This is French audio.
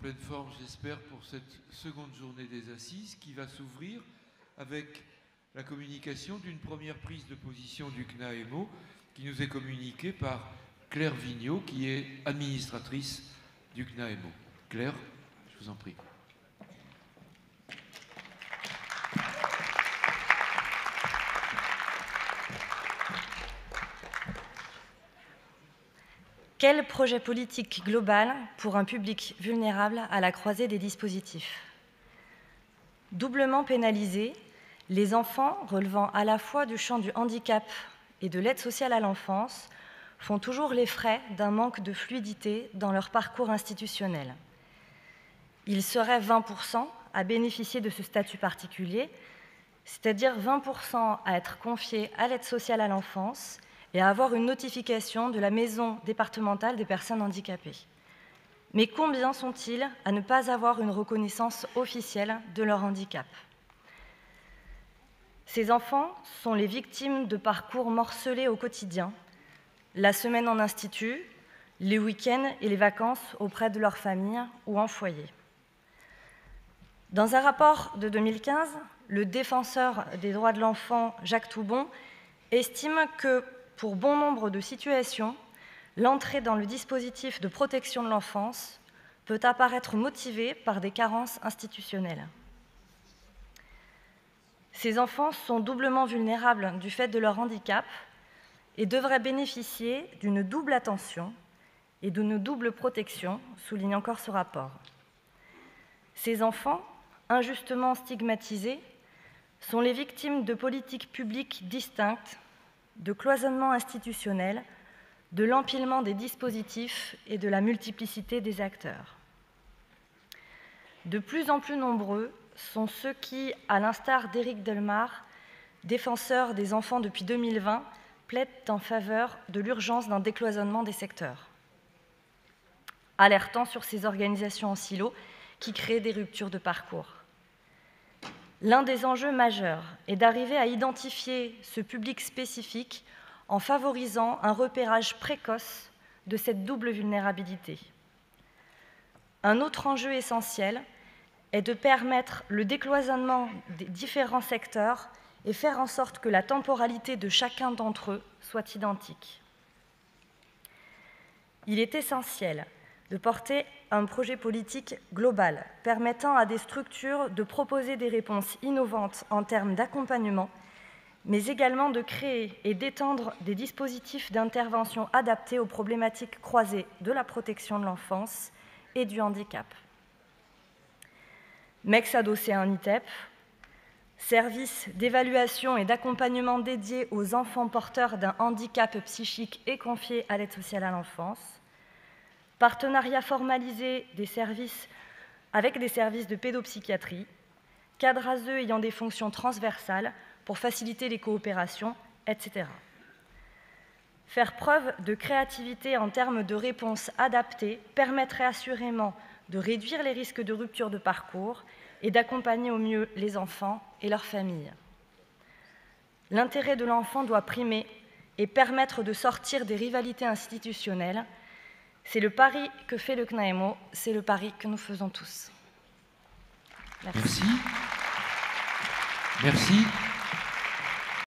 pleine forme, j'espère, pour cette seconde journée des Assises qui va s'ouvrir avec la communication d'une première prise de position du CNAEMO qui nous est communiquée par Claire Vigneault, qui est administratrice du CNAEMO. Claire, je vous en prie. Quel projet politique global pour un public vulnérable à la croisée des dispositifs? Doublement pénalisés, les enfants relevant à la fois du champ du handicap et de l'aide sociale à l'enfance font toujours les frais d'un manque de fluidité dans leur parcours institutionnel. Ils seraient 20% à bénéficier de ce statut particulier, c'est-à-dire 20% à être confiés à l'aide sociale à l'enfance et à avoir une notification de la maison départementale des personnes handicapées. Mais combien sont-ils à ne pas avoir une reconnaissance officielle de leur handicap? Ces enfants sont les victimes de parcours morcelés au quotidien, la semaine en institut, les week-ends et les vacances auprès de leur famille ou en foyer. Dans un rapport de 2015, le défenseur des droits de l'enfant, Jacques Toubon, estime que, pour bon nombre de situations, l'entrée dans le dispositif de protection de l'enfance peut apparaître motivée par des carences institutionnelles. Ces enfants sont doublement vulnérables du fait de leur handicap et devraient bénéficier d'une double attention et d'une double protection, souligne encore ce rapport. Ces enfants, injustement stigmatisés, sont les victimes de politiques publiques distinctes, de cloisonnement institutionnel, de l'empilement des dispositifs et de la multiplicité des acteurs. De plus en plus nombreux sont ceux qui, à l'instar d'Éric Delmar, défenseur des enfants depuis 2020, plaident en faveur de l'urgence d'un décloisonnement des secteurs, alertant sur ces organisations en silo qui créent des ruptures de parcours. L'un des enjeux majeurs est d'arriver à identifier ce public spécifique en favorisant un repérage précoce de cette double vulnérabilité. Un autre enjeu essentiel est de permettre le décloisonnement des différents secteurs et faire en sorte que la temporalité de chacun d'entre eux soit identique. Il est essentiel de porter un projet politique global permettant à des structures de proposer des réponses innovantes en termes d'accompagnement, mais également de créer et d'étendre des dispositifs d'intervention adaptés aux problématiques croisées de la protection de l'enfance et du handicap. MEX adossé à un ITEP, service d'évaluation et d'accompagnement dédié aux enfants porteurs d'un handicap psychique et confiés à l'aide sociale à l'enfance, partenariat formalisé avec des services de pédopsychiatrie, cadres ASE ayant des fonctions transversales pour faciliter les coopérations, etc. Faire preuve de créativité en termes de réponses adaptées permettrait assurément de réduire les risques de rupture de parcours et d'accompagner au mieux les enfants et leurs familles. L'intérêt de l'enfant doit primer et permettre de sortir des rivalités institutionnelles. C'est le pari que fait le CNAEMO, c'est le pari que nous faisons tous. Merci. Merci.